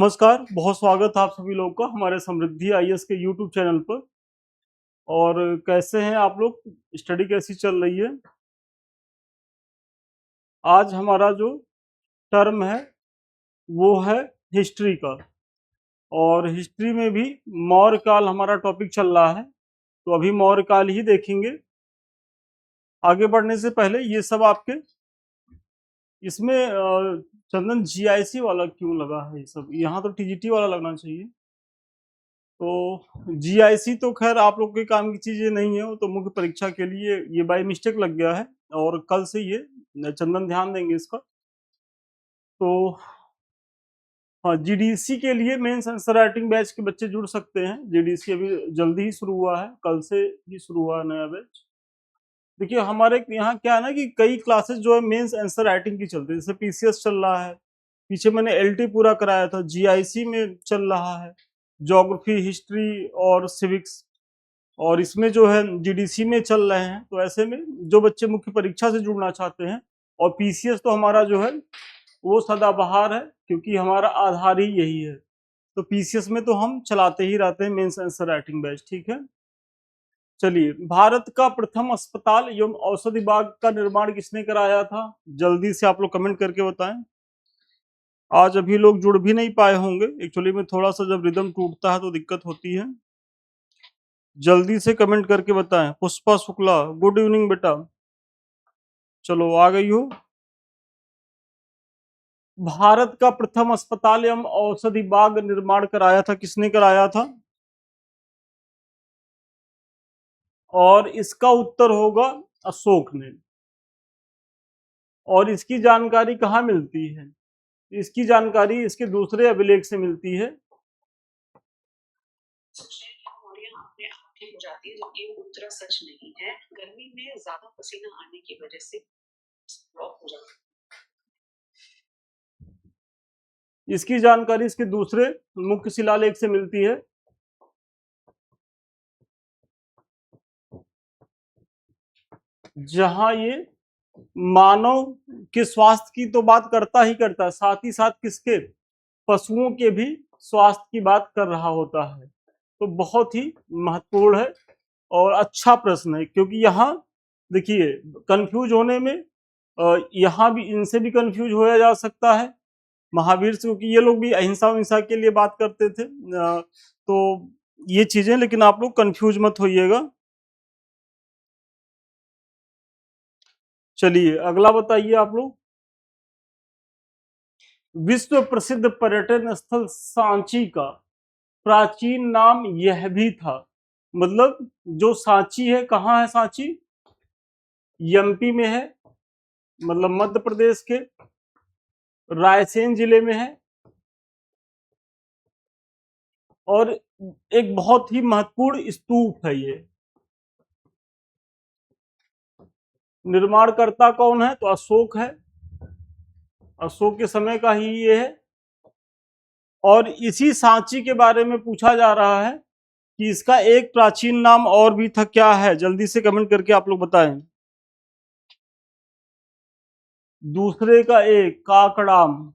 नमस्कार, बहुत स्वागत है आप सभी लोगों का हमारे समृद्धि आईएएस के यूट्यूब चैनल पर। और कैसे हैं आप लोग? स्टडी कैसी चल रही है? आज हमारा जो टर्म है वो है हिस्ट्री का। और हिस्ट्री में भी मौर्य काल हमारा टॉपिक चल रहा है, तो अभी मौर्य काल ही देखेंगे। आगे बढ़ने से पहले ये सब आपके इसमें चंदन जीआईसी वाला क्यों लगा है? ये सब यहाँ तो टीजीटी वाला लगना चाहिए। तो जीआईसी तो खैर आप लोग के काम की चीजें नहीं है, वो तो मुख्य परीक्षा के लिए ये बाय मिस्टेक लग गया है। और कल से ये चंदन ध्यान देंगे इसका। तो हाँ, जीडीसी के लिए मेंस आंसर राइटिंग बैच के बच्चे जुड़ सकते हैं। जीडीसी अभी जल्दी ही शुरू हुआ है, कल से ही शुरू हुआ है नया बैच। देखिए हमारे यहाँ क्या है ना कि कई क्लासेस जो है मेंस आंसर राइटिंग की चलती है, जैसे पीसीएस चल रहा है, पीछे मैंने एलटी पूरा कराया था, जीआईसी में चल रहा है ज्योग्राफी, हिस्ट्री और सिविक्स, और इसमें जो है जीडीसी में चल रहे हैं। तो ऐसे में जो बच्चे मुख्य परीक्षा से जुड़ना चाहते हैं, और पीसीएस तो हमारा जो है वो सदाबहार है, क्योंकि हमारा आधार ही यही है। तो पीसीएस में तो हम चलाते ही रहते हैं मेंस आंसर राइटिंग बैच, ठीक है। चलिए, भारत का प्रथम अस्पताल एवं औषधि विभाग का निर्माण किसने कराया था? जल्दी से आप लोग कमेंट करके बताएं। आज अभी लोग जुड़ भी नहीं पाए होंगे, एक्चुअली में थोड़ा सा जब रिदम टूटता है तो दिक्कत होती है। जल्दी से कमेंट करके बताएं। पुष्पा शुक्ला, गुड इवनिंग बेटा। चलो आ गई हो। भारत का प्रथम अस्पताल एवं औषधि विभाग निर्माण कराया था, किसने कराया था? और इसका उत्तर होगा अशोक ने। और इसकी जानकारी कहाँ मिलती है? इसकी जानकारी इसके दूसरे अभिलेख से मिलती है। अपने आप ठीक हो जाती है, जबकि उत्तर सच नहीं है। गर्मी में ज्यादा पसीना आने की वजह से ब्लॉक हो जाता है। इसकी जानकारी इसके दूसरे मुख्य शिलालेख से मिलती है। जहां ये मानव के स्वास्थ्य की तो बात करता ही करता है, साथ ही साथ किसके, पशुओं के भी स्वास्थ्य की बात कर रहा होता है। तो बहुत ही महत्वपूर्ण है और अच्छा प्रश्न है, क्योंकि यहाँ देखिए कंफ्यूज होने में यहाँ भी इनसे भी कंफ्यूज होया जा सकता है, महावीर से, क्योंकि ये लोग भी अहिंसा अहिंसा के लिए बात करते थे। तो ये चीजें, लेकिन आप लोग कंफ्यूज मत होइएगा। चलिए अगला बताइए आप लोग। विश्व प्रसिद्ध पर्यटन स्थल सांची का प्राचीन नाम यह भी था। मतलब जो सांची है, कहाँ है सांची? एमपी में है, मतलब मध्य प्रदेश के रायसेन जिले में है। और एक बहुत ही महत्वपूर्ण स्तूप है ये। निर्माणकर्ता कौन है? तो अशोक है, अशोक के समय का ही ये है। और इसी सांची के बारे में पूछा जा रहा है कि इसका एक प्राचीन नाम और भी था, क्या है? जल्दी से कमेंट करके आप लोग बताएं। दूसरे का एक काकड़ाम।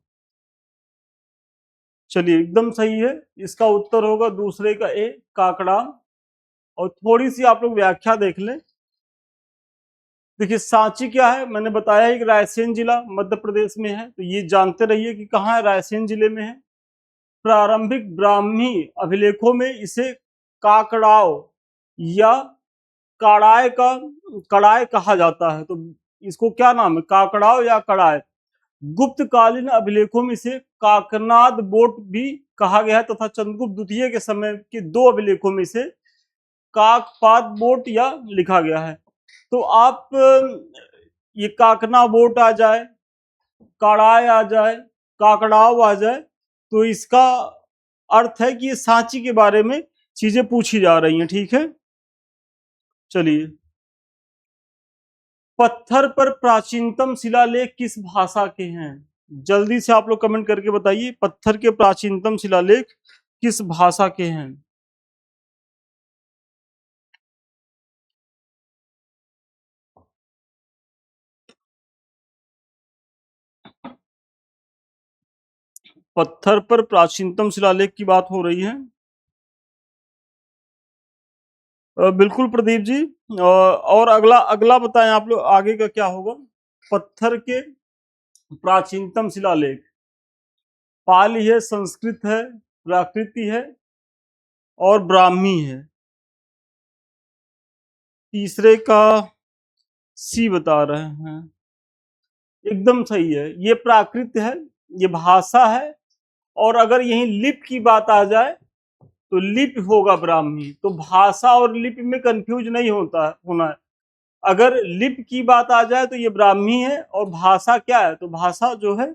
चलिए एकदम सही है, इसका उत्तर होगा दूसरे का एक काकड़ाम। और थोड़ी सी आप लोग व्याख्या देख लें। देखिए सांची क्या है, मैंने बताया कि रायसेन जिला मध्य प्रदेश में है, तो ये जानते रहिए कि कहाँ है, रायसेन जिले में है। प्रारंभिक ब्राह्मी अभिलेखों में इसे काकड़ाव या कड़ाय का कड़ाय कहा जाता है। तो इसको क्या नाम है, काकड़ाव या कड़ाय? गुप्तकालीन अभिलेखों में इसे काकनाद बोट भी कहा गया है, तथा चंद्रगुप्त द्वितीय के समय के दो अभिलेखों में इसे काकपात बोट या लिखा गया है। तो आप ये काकना बोट आ जाए, कड़ाय आ जाए, काकड़ाव आ जाए, तो इसका अर्थ है कि ये सांची के बारे में चीजें पूछी जा रही हैं, ठीक है। चलिए, पत्थर पर प्राचीनतम शिलालेख किस भाषा के हैं? जल्दी से आप लोग कमेंट करके बताइए, पत्थर के प्राचीनतम शिलालेख किस भाषा के हैं? पत्थर पर प्राचीनतम शिलालेख की बात हो रही है। बिल्कुल प्रदीप जी। और अगला अगला बताएं आप लोग, आगे का क्या होगा? पत्थर के प्राचीनतम शिलालेख। पाली है, संस्कृत है, प्राकृति है और ब्राह्मी है। तीसरे का सी बता रहे हैं। एकदम सही है, ये प्राकृत है, ये भाषा है। और अगर यही लिप की बात आ जाए तो लिप होगा ब्राह्मी। तो भाषा और लिप में कंफ्यूज नहीं होना है। अगर लिप की बात आ जाए तो ये ब्राह्मी है, और भाषा क्या है? तो भाषा जो है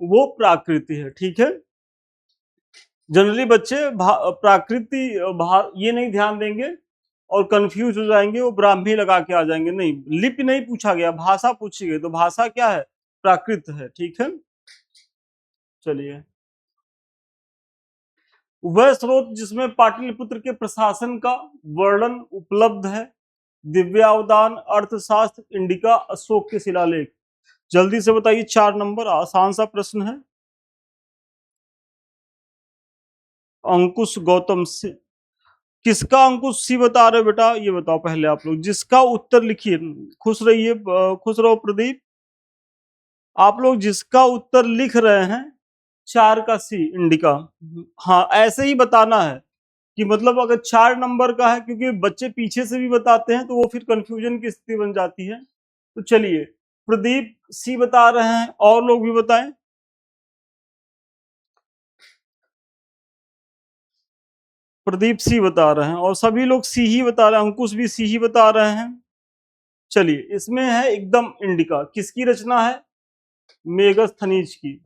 वो प्राकृति है। ठीक है। जनरली बच्चे प्राकृति ये नहीं ध्यान देंगे और कंफ्यूज हो जाएंगे, वो ब्राह्मी लगा के आ जाएंगे। नहीं, लिपि नहीं पूछा गया, भाषा पूछी गई। तो भाषा क्या है? प्राकृत है। ठीक है। चलिए, वह स्रोत जिसमें पाटलिपुत्र के प्रशासन का वर्णन उपलब्ध है। दिव्यावदान, अर्थशास्त्र, इंडिका, अशोक के शिलालेख। जल्दी से बताइए, 4 नंबर, आसान सा प्रश्न है। अंकुश गौतम से किसका अंकुश सी बता रहे बेटा? ये बताओ पहले आप लोग, जिसका उत्तर लिखिए। खुश रहिए, खुश रहो प्रदीप। आप लोग जिसका उत्तर लिख रहे हैं, 4 का सी, इंडिका। हाँ, ऐसे ही बताना है कि मतलब अगर 4 नंबर का है, क्योंकि बच्चे पीछे से भी बताते हैं तो वो फिर कंफ्यूजन की स्थिति बन जाती है। तो चलिए, प्रदीप सी बता रहे हैं, और लोग भी बताएं। प्रदीप सी बता रहे हैं और सभी लोग सी ही बता रहे हैं, अंकुश भी सी ही बता रहे हैं। चलिए, इसमें है एकदम इंडिका। किसकी रचना है? मेगस्थनीज की।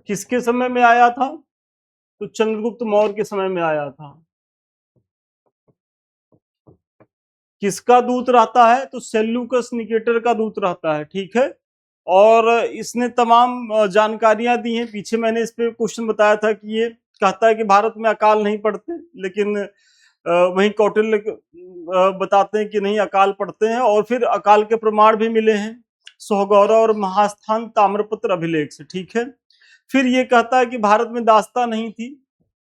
किसके समय में आया था? तो चंद्रगुप्त मौर्य के समय में आया था। किसका दूत रहता है? तो सेल्यूकस निकेटर का दूत रहता है। ठीक है। और इसने तमाम जानकारियां दी हैं। पीछे मैंने इस पे क्वेश्चन बताया था कि ये कहता है कि भारत में अकाल नहीं पड़ते, लेकिन वहीं कौटिल्य बताते हैं कि नहीं, अकाल पड़ते हैं। और फिर अकाल के प्रमाण भी मिले हैं सोहगौरव और महास्थान ताम्रपत्र अभिलेख से। ठीक है। फिर ये कहता है कि भारत में दास्ता नहीं थी।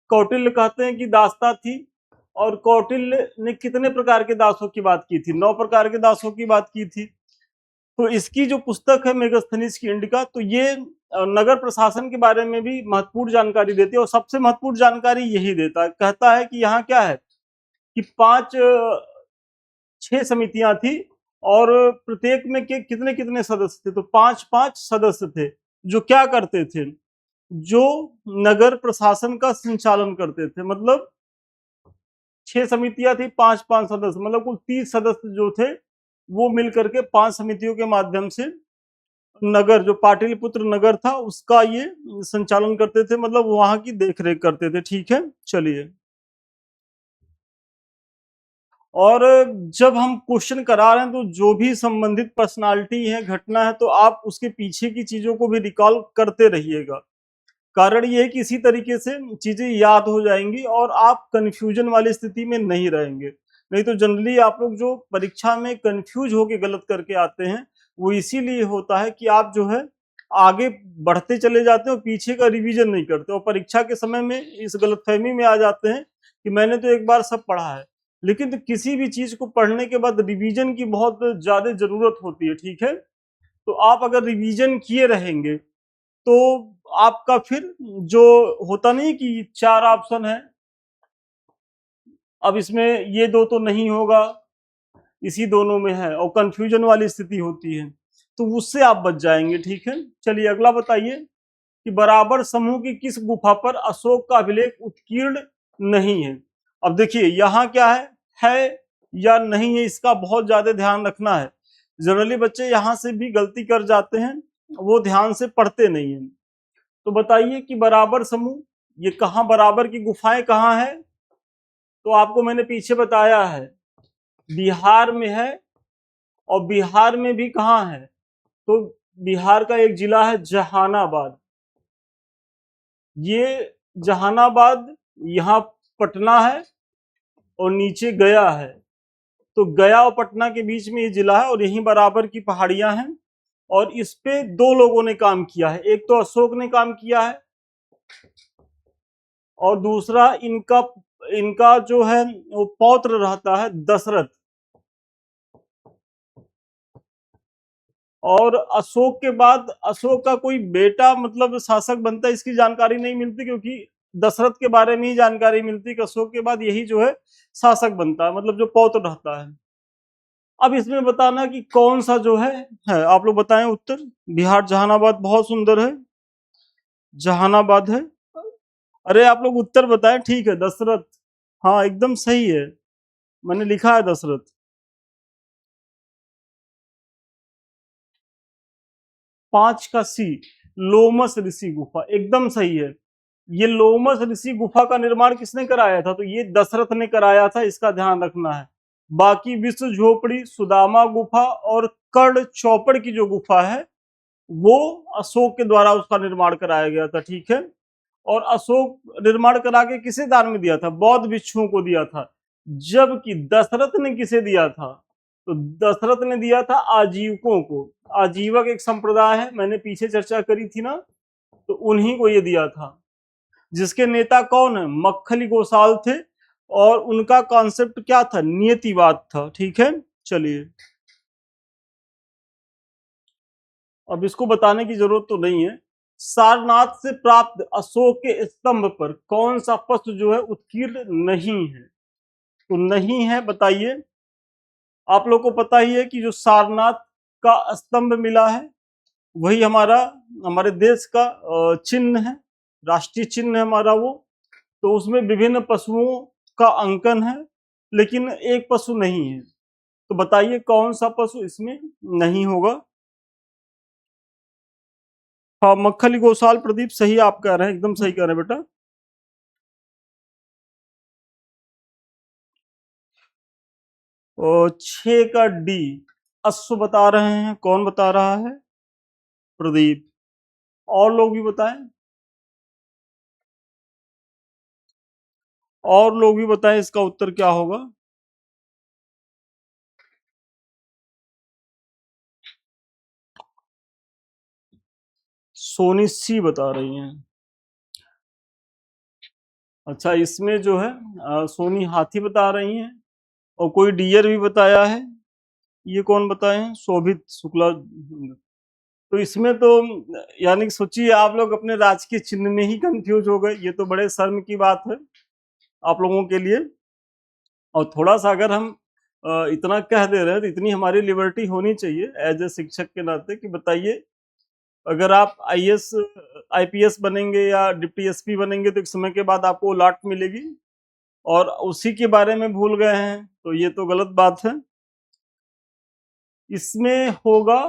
कौटिल्य कहते हैं कि दास्ता थी। और कौटिल्य ने कितने प्रकार के दासों की बात की थी? 9 प्रकार के दासों की बात की थी। तो इसकी जो पुस्तक है मेगास्थनीज की इंडिका, तो ये नगर प्रशासन के बारे में भी महत्वपूर्ण जानकारी देती है। और सबसे महत्वपूर्ण जानकारी यही देता है, कहता है कि यहाँ क्या है कि 6 समितियां थी, और प्रत्येक में के कितने कितने सदस्य थे? तो 5 सदस्य थे, जो क्या करते थे? जो नगर प्रशासन का संचालन करते थे। मतलब 6 समितियां थी, 5 सदस्य, मतलब कुल 30 सदस्य जो थे, वो मिलकर के 5 समितियों के माध्यम से नगर, जो पाटलिपुत्र नगर था, उसका ये संचालन करते थे, मतलब वहां की देखरेख करते थे। ठीक है। चलिए, और जब हम क्वेश्चन करा रहे हैं तो जो भी संबंधित पर्सनालिटी है, घटना है, तो आप उसके पीछे की चीजों को भी रिकॉल करते रहिएगा। कारण ये है कि इसी तरीके से चीजें याद हो जाएंगी और आप कंफ्यूजन वाली स्थिति में नहीं रहेंगे। नहीं तो जनरली आप लोग जो परीक्षा में कंफ्यूज होके गलत करके आते हैं, वो इसीलिए होता है कि आप जो है आगे बढ़ते चले जाते हैं और पीछे का रिवीजन नहीं करते, और परीक्षा के समय में इस गलतफहमी में आ जाते हैं कि मैंने तो एक बार सब पढ़ा है। लेकिन तो किसी भी चीज को पढ़ने के बाद रिवीजन की बहुत ज्यादा जरूरत होती है। ठीक है। तो आप अगर रिवीजन किए रहेंगे तो आपका फिर जो होता नहीं कि 4 ऑप्शन है, अब इसमें ये 2 तो नहीं होगा, इसी दोनों में है, और कंफ्यूजन वाली स्थिति होती है, तो उससे आप बच जाएंगे। ठीक है। चलिए, अगला बताइए कि बराबर समूह की किस गुफा पर अशोक का अभिलेख उत्कीर्ण नहीं है? अब देखिए, यहाँ क्या है या नहीं है, इसका बहुत ज्यादा ध्यान रखना है। जनरली बच्चे यहाँ से भी गलती कर जाते हैं, वो ध्यान से पढ़ते नहीं है। तो बताइए कि बराबर समूह, ये कहाँ, बराबर की गुफाएं कहाँ है? तो आपको मैंने पीछे बताया है, बिहार में है। और बिहार में भी कहाँ है? तो बिहार का एक जिला है जहानाबाद। ये जहानाबाद, यहाँ पटना है, और नीचे गया है। तो गया और पटना के बीच में ये जिला है और यहीं बराबर की पहाड़ियां हैं और इस पे दो लोगों ने काम किया है, एक तो अशोक ने काम किया है और दूसरा इनका इनका जो है वो पौत्र रहता है दशरथ। और अशोक के बाद अशोक का कोई बेटा मतलब शासक बनता है, इसकी जानकारी नहीं मिलती, क्योंकि दशरथ के बारे में ही जानकारी मिलती है कि अशोक के बाद यही जो है शासक बनता है, मतलब जो पौत्र रहता है। अब इसमें बताना कि कौन सा जो है आप लोग बताएं उत्तर। बिहार जहानाबाद बहुत सुंदर है, जहानाबाद है। अरे आप लोग उत्तर बताएं। ठीक है, दशरथ। हाँ एकदम सही है, मैंने लिखा है दशरथ। 5 का सी, लोमस ऋषि गुफा, एकदम सही है। ये लोमस ऋषि गुफा का निर्माण किसने कराया था? तो ये दशरथ ने कराया था, इसका ध्यान रखना है। बाकी विश्व झोपड़ी, सुदामा गुफा और कर्ण चौपड़ की जो गुफा है वो अशोक के द्वारा उसका निर्माण कराया गया था। ठीक है, और अशोक निर्माण करा के किसे दान में दिया था? बौद्ध भिक्षुओं को दिया था। जबकि दशरथ ने किसे दिया था? तो दशरथ ने दिया था आजीवकों को। आजीवक एक संप्रदाय है, मैंने पीछे चर्चा करी थी ना, तो उन्हीं को ये दिया था, जिसके नेता कौन है? मक्खली गोसाल थे और उनका कॉन्सेप्ट क्या था? नियतिवाद था। ठीक है, चलिए अब इसको बताने की जरूरत तो नहीं है। सारनाथ से प्राप्त अशोक के स्तंभ पर कौन सा प्रश्न जो है उत्कीर्ण नहीं है? तो नहीं है, बताइए। आप लोग को पता ही है कि जो सारनाथ का स्तंभ मिला है वही हमारे देश का चिन्ह है, राष्ट्रीय चिन्ह है हमारा वो। तो उसमें विभिन्न पशुओं का अंकन है, लेकिन एक पशु नहीं है। तो बताइए कौन सा पशु इसमें नहीं होगा? हाँ, मक्खली गोसाल प्रदीप, सही आप कह रहे हैं, एकदम सही कह रहे हैं बेटा। और 6 का डी, अश्व बता रहे हैं, कौन बता रहा है? प्रदीप। और लोग भी बताएं, और लोग भी बताएं इसका उत्तर क्या होगा? सोनी सी बता रही हैं। अच्छा, इसमें जो है सोनी हाथी बता रही हैं और कोई डियर भी बताया है। ये कौन बताए हैं? शोभित शुक्ला। तो इसमें तो यानी कि सोचिए आप लोग अपने राजकीय चिन्ह में ही कंफ्यूज हो गए, ये तो बड़े शर्म की बात है आप लोगों के लिए। और थोड़ा सा अगर हम इतना कह दे रहे हैं तो इतनी हमारी लिबर्टी होनी चाहिए एज ए शिक्षक के नाते कि बताइए, अगर आप आईएएस आईपीएस बनेंगे या डिप्टी एसपी बनेंगे तो एक समय के बाद आपको लाट मिलेगी और उसी के बारे में भूल गए हैं, तो ये तो गलत बात है। इसमें होगा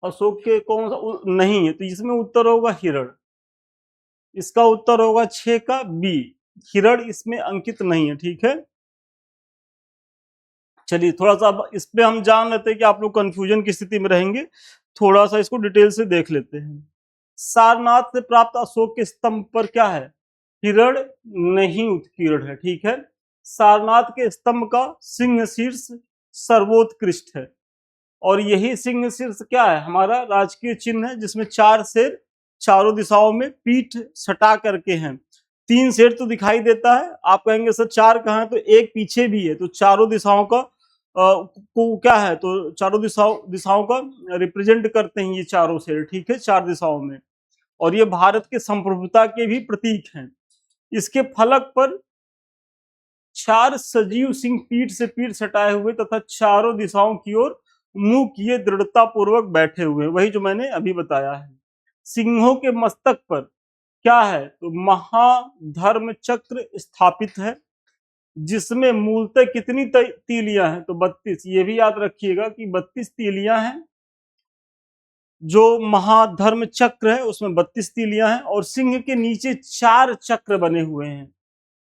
अशोक के कौन सा नहीं है, तो इसमें उत्तर होगा हिरण। इसका उत्तर होगा 6 का बी, हिरण इसमें अंकित नहीं है। ठीक है, चलिए थोड़ा सा अब इस पे हम जान लेते हैं कि आप लोग कंफ्यूजन की स्थिति में रहेंगे, थोड़ा सा इसको डिटेल से देख लेते हैं। सारनाथ से प्राप्त अशोक के स्तंभ पर क्या है? हिरण नहीं उत्कीर्ण है। ठीक है, सारनाथ के स्तंभ का सिंह शीर्ष सर्वोत्कृष्ट है और यही सिंह शीर्ष क्या है? हमारा राजकीय चिन्ह है, जिसमें 4 शेर चारों दिशाओं में पीठ सटा करके हैं। 3 शेर तो दिखाई देता है, आप कहेंगे सर 4 कहाँ है? तो एक पीछे भी है, तो चारों दिशाओं का को क्या है? तो चारों दिशाओं का रिप्रेजेंट करते हैं ये चारों शेर। ठीक है, 4 दिशाओं में, और ये भारत के संप्रभुता के भी प्रतीक हैं। इसके फलक पर 4 सजीव सिंह पीठ से पीठ सटाए हुए तथा चारों दिशाओं की ओर मुंह किए दृढ़ता पूर्वक बैठे हुए, वही जो मैंने अभी बताया है। सिंहों के मस्तक पर क्या है? तो महाधर्म चक्र स्थापित है, जिसमें मूलतः कितनी तीलियां हैं? तो 32। ये भी याद रखिएगा कि 32 तीलियां हैं। जो महाधर्म चक्र है उसमें 32 तीलियां हैं और सिंह के नीचे 4 चक्र बने हुए हैं,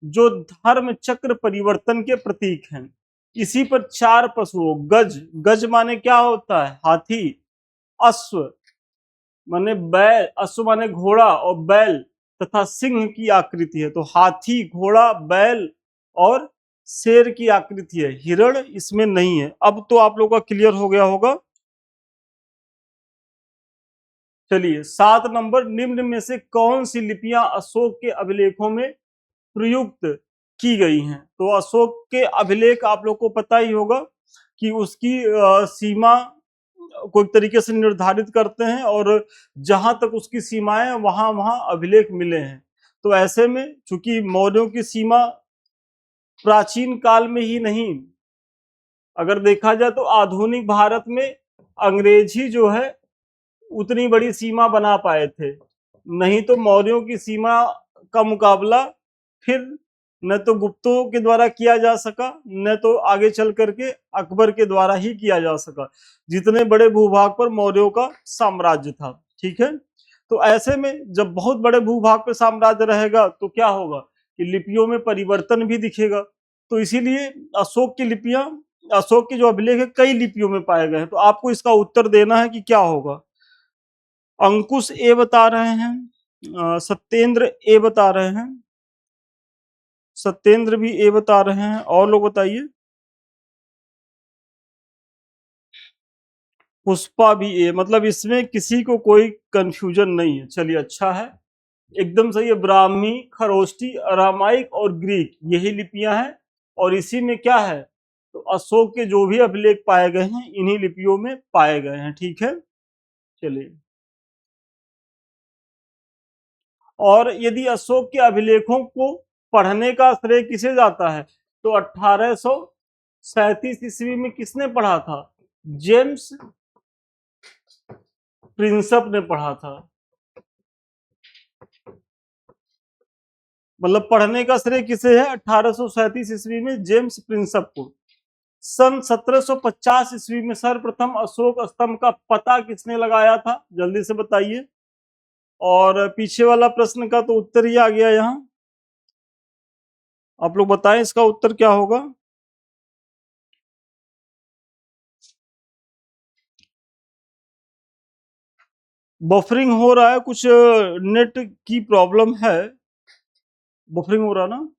जो धर्म चक्र परिवर्तन के प्रतीक हैं। इसी पर 4 पशुओं, गज, गज माने क्या होता है? हाथी। अश्व माने बैल, अश्व माने घोड़ा और बैल तथा सिंह की आकृति है, तो हाथी, घोड़ा, बैल और शेर की आकृति है, हिरण इसमें नहीं है। अब तो आप लोगों का क्लियर हो गया होगा। चलिए 7 नंबर, निम्न में से कौन सी लिपियां अशोक के अभिलेखों में प्रयुक्त की गई हैं? तो अशोक के अभिलेख आप लोग को पता ही होगा कि उसकी सीमा कोई तरीके से निर्धारित करते हैं और जहां तक उसकी सीमाएं वहां वहां अभिलेख मिले हैं। तो ऐसे में चूंकि मौर्यों की सीमा प्राचीन काल में ही नहीं, अगर देखा जाए तो आधुनिक भारत में अंग्रेज ही जो है उतनी बड़ी सीमा बना पाए थे, नहीं तो मौर्यों की सीमा का मुकाबला फिर न तो गुप्तों के द्वारा किया जा सका, न तो आगे चल करके अकबर के द्वारा ही किया जा सका, जितने बड़े भूभाग पर मौर्यों का साम्राज्य था। ठीक है, तो ऐसे में जब बहुत बड़े भूभाग पर साम्राज्य रहेगा तो क्या होगा कि लिपियों में परिवर्तन भी दिखेगा। तो इसीलिए अशोक की लिपियां, अशोक के जो अभिलेख है कई लिपियों में पाए गए हैं। तो आपको इसका उत्तर देना है कि क्या होगा। अंकुश ए बता रहे हैं, सत्येंद्र ए बता रहे हैं, सत्येंद्र भी ए बता रहे हैं, और लोग बताइए। पुष्पा भी ए, मतलब इसमें किसी को कोई कंफ्यूजन नहीं है। चलिए अच्छा है, एकदम सही है। ब्राह्मी, खरोष्टी, अरामाइक और ग्रीक यही लिपियां हैं, और इसी में क्या है, तो अशोक के जो भी अभिलेख पाए गए हैं इन्हीं लिपियों में पाए गए हैं। ठीक है, चलिए। और यदि अशोक के अभिलेखों को पढ़ने का श्रेय किसे जाता है, तो 1837 ईस्वी में किसने पढ़ा था, जेम्स प्रिंसप ने पढ़ा था। मतलब पढ़ने का श्रेय किसे है, 1837 ईस्वी में जेम्स प्रिंसप को। सन 1750 ईस्वी में सर्वप्रथम अशोक स्तंभ का पता किसने लगाया था, जल्दी से बताइए। और पीछे वाला प्रश्न का तो उत्तर ही आ गया यहाँ, आप लोग बताएं इसका उत्तर क्या होगा। बफरिंग हो रहा है कुछ, नेट की प्रॉब्लम है, बफरिंग हो रहा ना,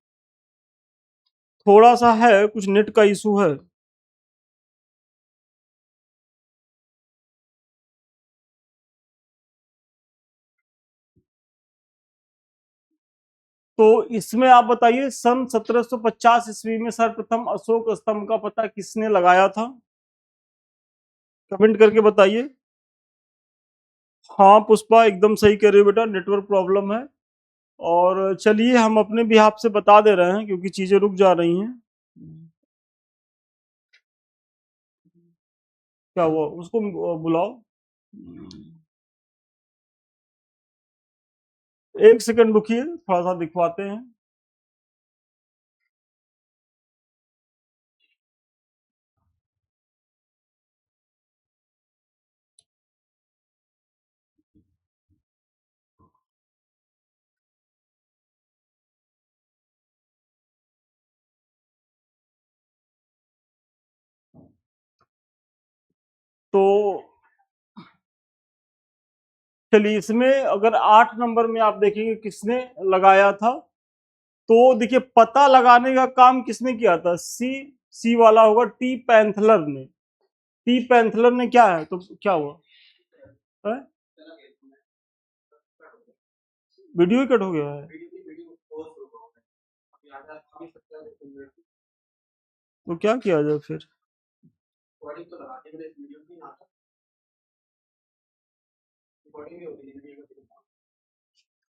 थोड़ा सा है, कुछ नेट का इशू है। तो इसमें आप बताइए, सन 1750 ईस्वी में सर्वप्रथम अशोक स्तंभ का पता किसने लगाया था, कमेंट करके बताइए। हाँ पुष्पा एकदम सही कह रहे हो बेटा, नेटवर्क प्रॉब्लम है। और चलिए हम अपने भी आपसे बता दे रहे हैं क्योंकि चीजें रुक जा रही हैं। क्या हुआ, उसको बुलाओ। 1 सेकंड रुकिए, थोड़ा सा दिखवाते हैं। तो चलिए, इसमें अगर 8 नंबर में आप देखेंगे किसने लगाया था, तो देखिए पता लगाने का काम किसने किया था, सी, सी वाला होगा टी पैंथलर ने। टी पैंथलर ने क्या है, तो क्या हुआ है? वीडियो ही कट हो गया है, तो क्या किया जाए फिर।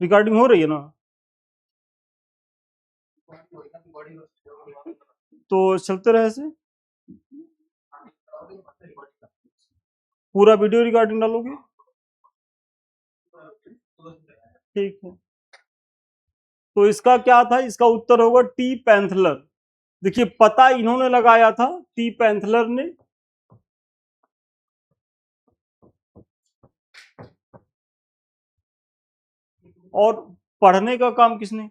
रिकॉर्डिंग हो रही है ना, तो चलते रहे ऐसे। पूरा वीडियो रिकॉर्डिंग डालोगे, ठीक है। तो इसका क्या था, इसका उत्तर होगा टी पैंथलर। देखिए पता इन्होंने लगाया था, टी पैंथलर ने। और पढ़ने का काम किसने,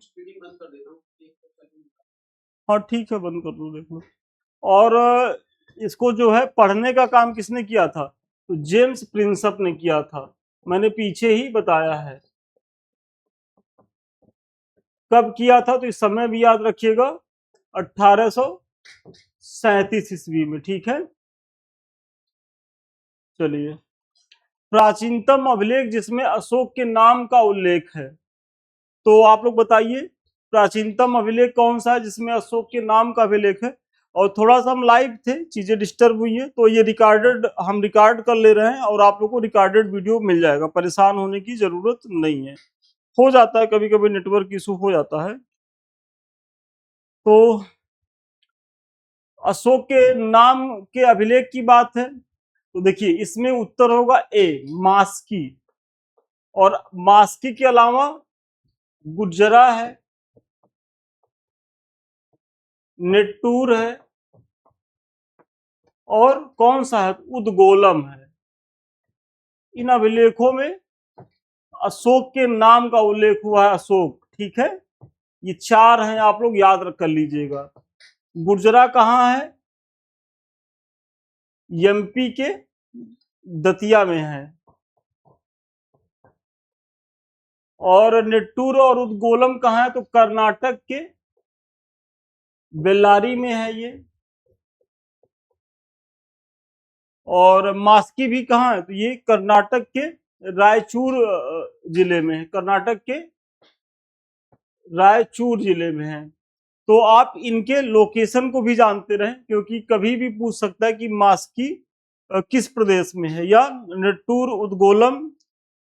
हाँ ठीक है बंद कर दो, देख लो। और इसको जो है पढ़ने का काम किसने किया था, तो जेम्स प्रिंसप ने किया था, मैंने पीछे ही बताया है कब किया था, तो इस समय भी याद रखिएगा। 1837 ईस्वी में, ठीक है। चलिए, प्राचीनतम अभिलेख जिसमें अशोक के नाम का उल्लेख है, तो आप लोग बताइए प्राचीनतम अभिलेख कौन सा है जिसमें अशोक के नाम का अभिलेख है। और थोड़ा सा हम लाइव थे, चीजें डिस्टर्ब हुई है, तो ये रिकॉर्डेड हम रिकॉर्ड कर ले रहे हैं और आप लोग को रिकॉर्डेड वीडियो मिल जाएगा, परेशान होने की जरूरत नहीं है। हो जाता है कभी कभी नेटवर्क इशू हो जाता है। तो अशोक के नाम के अभिलेख की बात है, तो देखिए इसमें उत्तर होगा ए, मास्की। और मास्की के अलावा गुर्जरा है, नेट्टूर है, और कौन सा है, उदगोलम है। इन अभिलेखों में अशोक के नाम का उल्लेख हुआ है, अशोक, ठीक है। ये 4 हैं, आप लोग याद रख कर लीजिएगा। गुर्जरा कहाँ है, एमपी के दतिया में है। और नेट्टूर और उदगोलम कहाँ है, तो कर्नाटक के बेल्लारी में है ये। और मास्की भी कहाँ है, तो ये कर्नाटक के रायचूर जिले में है, कर्नाटक के रायचूर जिले में है। तो आप इनके लोकेशन को भी जानते रहें, क्योंकि कभी भी पूछ सकता है कि मास्की किस प्रदेश में है, या नेट्टूर उदगोलम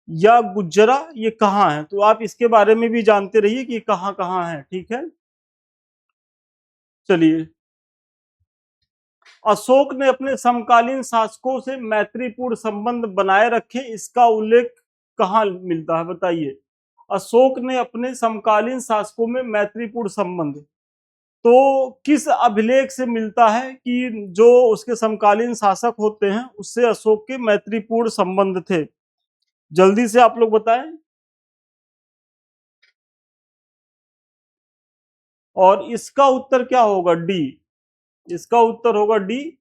या गुज्जरा ये कहाँ है, तो आप इसके बारे में भी जानते रहिए कि कहाँ कहाँ है, ठीक है। चलिए, अशोक ने अपने समकालीन शासकों से मैत्रीपूर्ण संबंध बनाए रखे, इसका उल्लेख कहाँ मिलता है, बताइए। अशोक ने अपने समकालीन शासकों में मैत्रीपूर्ण संबंध, तो किस अभिलेख से मिलता है कि जो उसके समकालीन शासक होते हैं उससे अशोक के मैत्रीपूर्ण संबंध थे, जल्दी से आप लोग बताएं। और इसका उत्तर क्या होगा, डी। इसका उत्तर होगा डी।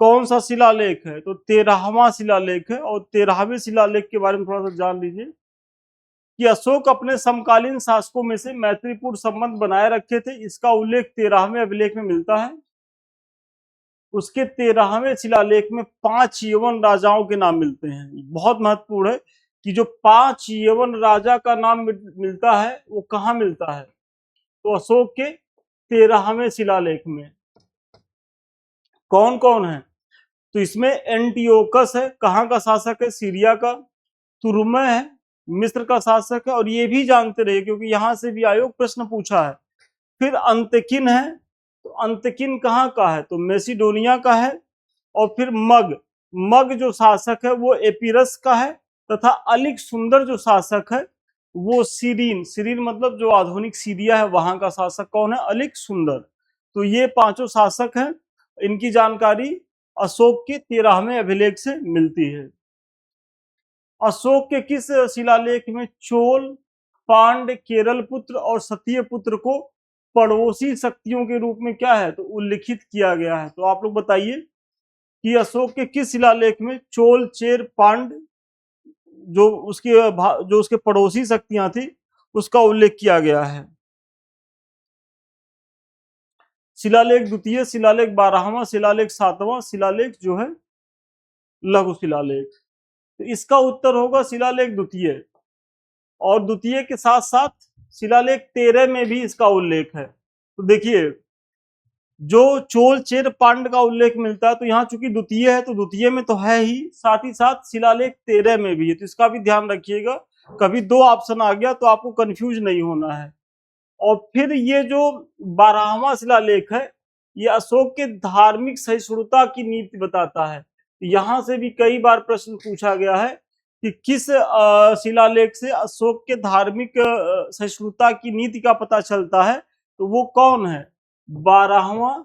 कौन सा शिलालेख है, तो 13वां शिलालेख है। और 13वें शिलालेख के बारे में थोड़ा सा जान लीजिए कि अशोक अपने समकालीन शासकों में से मैत्रीपूर्ण संबंध बनाए रखे थे, इसका उल्लेख 13वें अभिलेख में मिलता है। उसके 13वें शिलालेख में 5 यवन राजाओं के नाम मिलते हैं। बहुत महत्वपूर्ण है कि जो 5 यवन राजा का नाम मिलता है वो कहाँ मिलता है, तो अशोक के 13वें शिलालेख में। कौन कौन है, तो इसमें एंटियोकस है, कहाँ का शासक है, सीरिया का। तुर्मे है, मिस्र का शासक है, और ये भी जानते रहे क्योंकि यहां से भी आयोग प्रश्न पूछा है। फिर अंतकिन है, तो अंतकिन कहाँ का है, तो मेसिडोनिया का है। और फिर मग, मग जो शासक है वो एपिरस का है। तथा अलिक सुंदर जो शासक है वो सीरीन, सीरीन मतलब जो आधुनिक सीरिया है वहां का शासक कौन है, अलिक सुंदर। तो ये 5 शासक हैं, इनकी जानकारी अशोक के 13वें अभिलेख से मिलती है। अशोक के किस शिलालेख में चोल, पांड, केरल पुत्र और सतीय पुत्र को पड़ोसी शक्तियों के रूप में क्या है, तो उल्लिखित किया गया है। तो आप लोग बताइए कि अशोक के किस शिलालेख में चोल, चेर, पांड जो उसके पड़ोसी शक्तियां थी उसका उल्लेख किया गया है। शिलालेख द्वितीय, शिलालेख 12वां, शिलालेख 7वां, शिलालेख जो है लघु शिलालेख। तो इसका उत्तर होगा शिलालेख द्वितीय। और द्वितीय के साथ साथ शिलालेख 13 में भी इसका उल्लेख है। तो देखिए, जो चोल, चेर, पांड का उल्लेख मिलता है, तो यहाँ चूंकि द्वितीय है तो द्वितीय में तो है ही, साथ ही साथ शिलालेख 13 में भी है, तो इसका भी ध्यान रखिएगा। कभी 2 ऑप्शन आ गया तो आपको कंफ्यूज नहीं होना है। और फिर ये जो 12वां शिलालेख है ये अशोक के धार्मिक सहिष्णुता की नीति बताता है। यहां से भी कई बार प्रश्न पूछा गया है कि किस शिलालेख से अशोक के धार्मिक सहिष्णुता की नीति का पता चलता है, तो वो कौन है, 12वां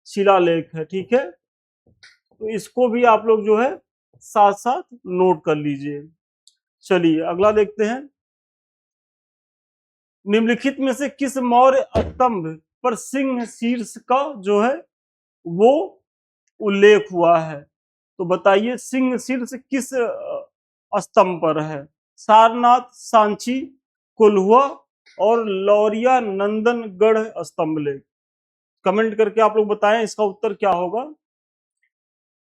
शिलालेख है, ठीक है। तो इसको भी आप लोग जो है साथ साथ नोट कर लीजिए। चलिए अगला देखते हैं। निम्नलिखित में से किस मौर्य स्तंभ पर सिंह शीर्ष का जो है वो उल्लेख हुआ है, तो बताइए सिंह शीर्ष किस स्तंभ पर है। सारनाथ, सांची, कोल्हुआ और लौरिया नंदनगढ़ स्तंभ लेख। कमेंट करके आप लोग बताएं इसका उत्तर क्या होगा।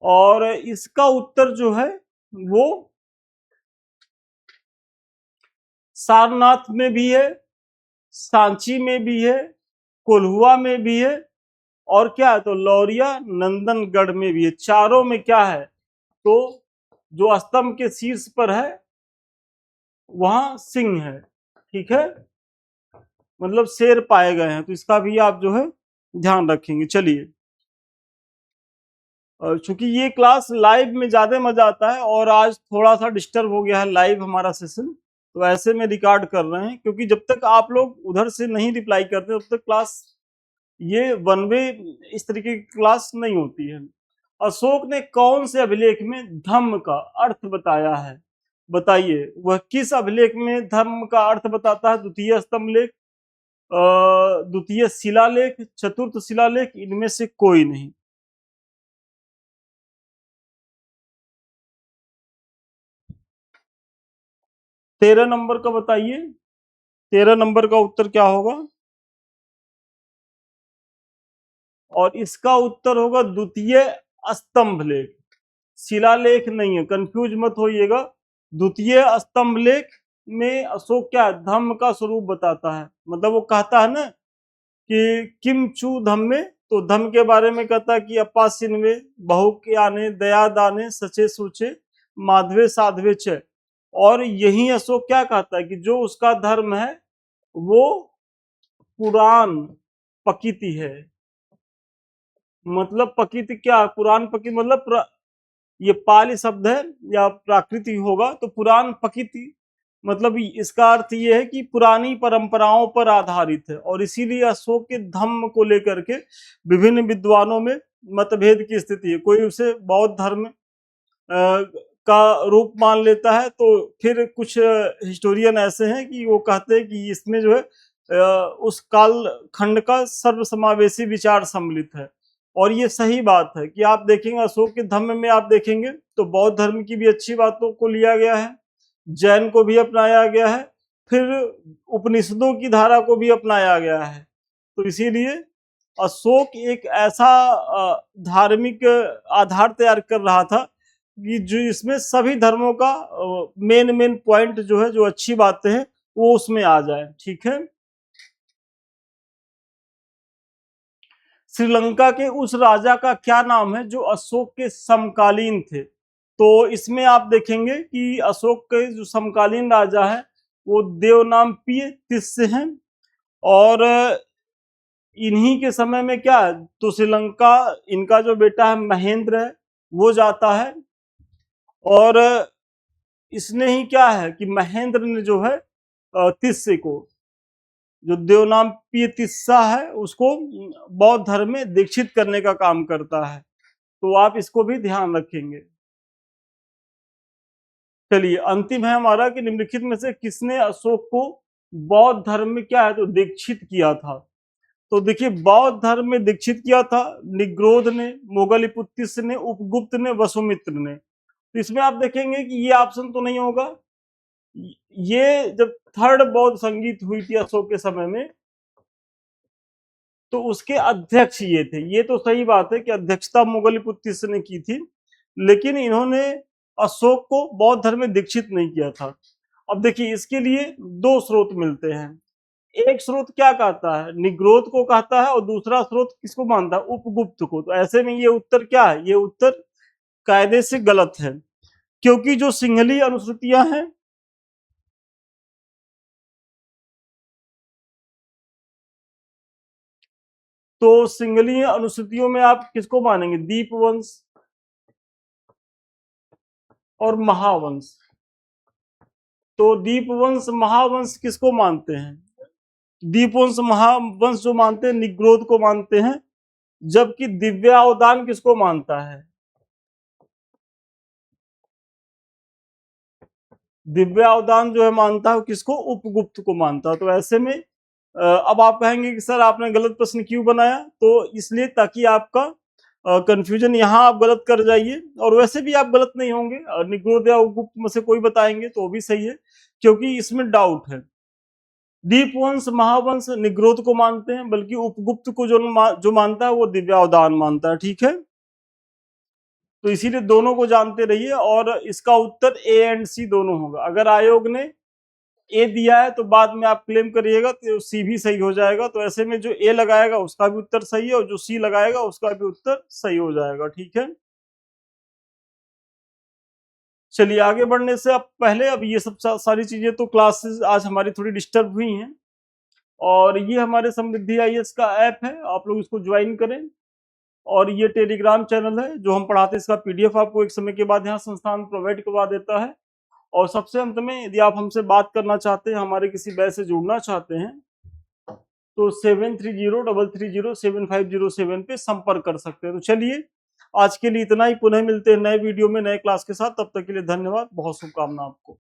और इसका उत्तर जो है वो सारनाथ में भी है, सांची में भी है, कोल्हुआ में भी है, और क्या है तो लौरिया नंदनगढ़ में भी है। चारों में क्या है तो जो स्तंभ के शीर्ष पर है वहां सिंह है, ठीक है, मतलब शेर पाए गए हैं। तो इसका भी आप जो है ध्यान रखेंगे। चलिए, चूंकि ये क्लास लाइव में ज्यादा मजा आता है और आज थोड़ा सा डिस्टर्ब हो गया है लाइव हमारा सेशन, तो ऐसे में रिकॉर्ड कर रहे हैं, क्योंकि जब तक आप लोग उधर से नहीं रिप्लाई करते तब तक क्लास ये वन वे इस तरीके की क्लास नहीं होती है। अशोक ने कौन से अभिलेख में धम्म का अर्थ बताया है? बताइए वह किस अभिलेख में धम्म का अर्थ बताता है? द्वितीय स्तंभ लेख, द्वितीय शिलालेख, चतुर्थ शिलालेख, इनमें से कोई नहीं। 13 नंबर का बताइए, 13 नंबर का उत्तर क्या होगा? और इसका उत्तर होगा द्वितीय स्तंभ लेख, शिलालेख नहीं है, कंफ्यूज मत होइएगा। द्वितीय स्तंभ लेख में अशोक क्या है धम्म का स्वरूप बताता है, मतलब वो कहता है ना कि किम चू धम्मे, तो धम्म के बारे में कहता है कि अपा सिन्वे बहु के आने दया दाने सचे सूचे माधवे साधवे च। और यही अशोक क्या कहता है कि जो उसका धर्म है वो पुराण पकिति है। मतलब पकिति क्या, पुराण पकिति मतलब ये पाली शब्द है या प्राकृतिक होगा, तो पुराण पकिति मतलब इसका अर्थ ये है कि पुरानी परंपराओं पर आधारित है। और इसीलिए अशोक के धम्म को लेकर के विभिन्न विद्वानों में मतभेद की स्थिति है। कोई उसे बौद्ध धर्म का रूप मान लेता है, तो फिर कुछ हिस्टोरियन ऐसे हैं कि वो कहते हैं कि इसमें जो है उस काल खंड का सर्वसमावेशी विचार सम्मिलित है। और ये सही बात है कि आप देखेंगे अशोक के धम्म में आप देखेंगे तो बौद्ध धर्म की भी अच्छी बातों को लिया गया है, जैन को भी अपनाया गया है, फिर उपनिषदों की धारा को भी अपनाया गया है। तो इसीलिए अशोक एक ऐसा धार्मिक आधार तैयार कर रहा था कि जो इसमें सभी धर्मों का मेन मेन पॉइंट जो है, जो अच्छी बातें हैं वो उसमें आ जाए, ठीक है। श्रीलंका के उस राजा का क्या नाम है जो अशोक के समकालीन थे? तो इसमें आप देखेंगे कि अशोक के जो समकालीन राजा है वो देवनामपीय तिस्य हैं। और इन्हीं के समय में क्या है तो श्रीलंका, इनका जो बेटा है महेंद्र है वो जाता है। और इसने ही क्या है कि महेंद्र ने जो है तिस्य को, जो देवनामपीय तिस्सा है, उसको बौद्ध धर्म में दीक्षित करने का काम करता है। तो आप इसको भी ध्यान रखेंगे। चलिए, अंतिम है हमारा कि निम्नलिखित में से किसने अशोक को बौद्ध धर्म में क्या है तो दीक्षित किया था? तो देखिए, बौद्ध धर्म में दीक्षित किया था निग्रोध ने, मोगलिपुत्तिस ने, उपगुप्त ने, वसुमित्र ने। तो इसमें आप देखेंगे कि ये ऑप्शन तो नहीं होगा। ये जब थर्ड बौद्ध संगीत हुई थी अशोक के समय में, तो उसके अध्यक्ष ये थे। ये तो सही बात है कि अध्यक्षता मोगलिपुत्तिस ने की थी, लेकिन इन्होंने अशोक को बौद्ध धर्म में दीक्षित नहीं किया था। अब देखिए, इसके लिए दो स्रोत मिलते हैं। एक स्रोत क्या कहता है, निग्रोध को कहता है, और दूसरा स्रोत किसको मानता है, उपगुप्त को। तो ऐसे में ये उत्तर क्या है, ये उत्तर कायदे से गलत है, क्योंकि जो सिंहली अनुश्रुतियां हैं तो सिंहली अनुश्रुतियों में आप किसको मानेंगे, दीपवंश और महावंश। तो दीपवंश महावंश किसको मानते हैं, दीपवंश महावंश जो मानते हैं निग्रोध को मानते हैं, जबकि दिव्यावदान किसको मानता है, दिव्यावदान जो है मानता है किसको, उपगुप्त को मानता है। तो ऐसे में अब आप कहेंगे कि सर आपने गलत प्रश्न क्यों बनाया, तो इसलिए ताकि आपका कंफ्यूजन यहाँ आप गलत कर जाइए, और वैसे भी आप गलत नहीं होंगे, निग्रोध या उपगुप्त में से कोई बताएंगे तो भी सही है, क्योंकि इसमें डाउट है। दीपवंश, महावंश निग्रोध को मानते हैं, बल्कि उपगुप्त को जो मानता है वो दिव्यावदान मानता है। ठीक है, तो इसीलिए दोनों को जानते रहिए और इसका उत्तर ए एंड सी दोनों होगा। अगर आयोग ने ए दिया है तो बाद में आप क्लेम करिएगा तो सी भी सही हो जाएगा। तो ऐसे में जो ए लगाएगा उसका भी उत्तर सही है और जो सी लगाएगा उसका भी उत्तर सही हो जाएगा। ठीक है, चलिए आगे बढ़ने से अब पहले अब ये सब सारी चीजें तो क्लासेस आज हमारी थोड़ी डिस्टर्ब हुई हैं, और ये हमारे समृद्धि आईएएस का ऐप है, आप लोग इसको ज्वाइन करें। और ये टेलीग्राम चैनल है जो हम पढ़ाते हैं, इसका पीडीएफ आपको एक समय के बाद यहाँ संस्थान प्रोवाइड करवा देता है। और सबसे अंत में यदि आप हमसे बात करना चाहते हैं, हमारे किसी बैच से जुड़ना चाहते हैं, तो 7303375007 पे संपर्क कर सकते हैं। तो चलिए आज के लिए इतना ही, पुनः मिलते हैं नए वीडियो में नए क्लास के साथ। तब तक के लिए धन्यवाद, बहुत शुभकामना आपको।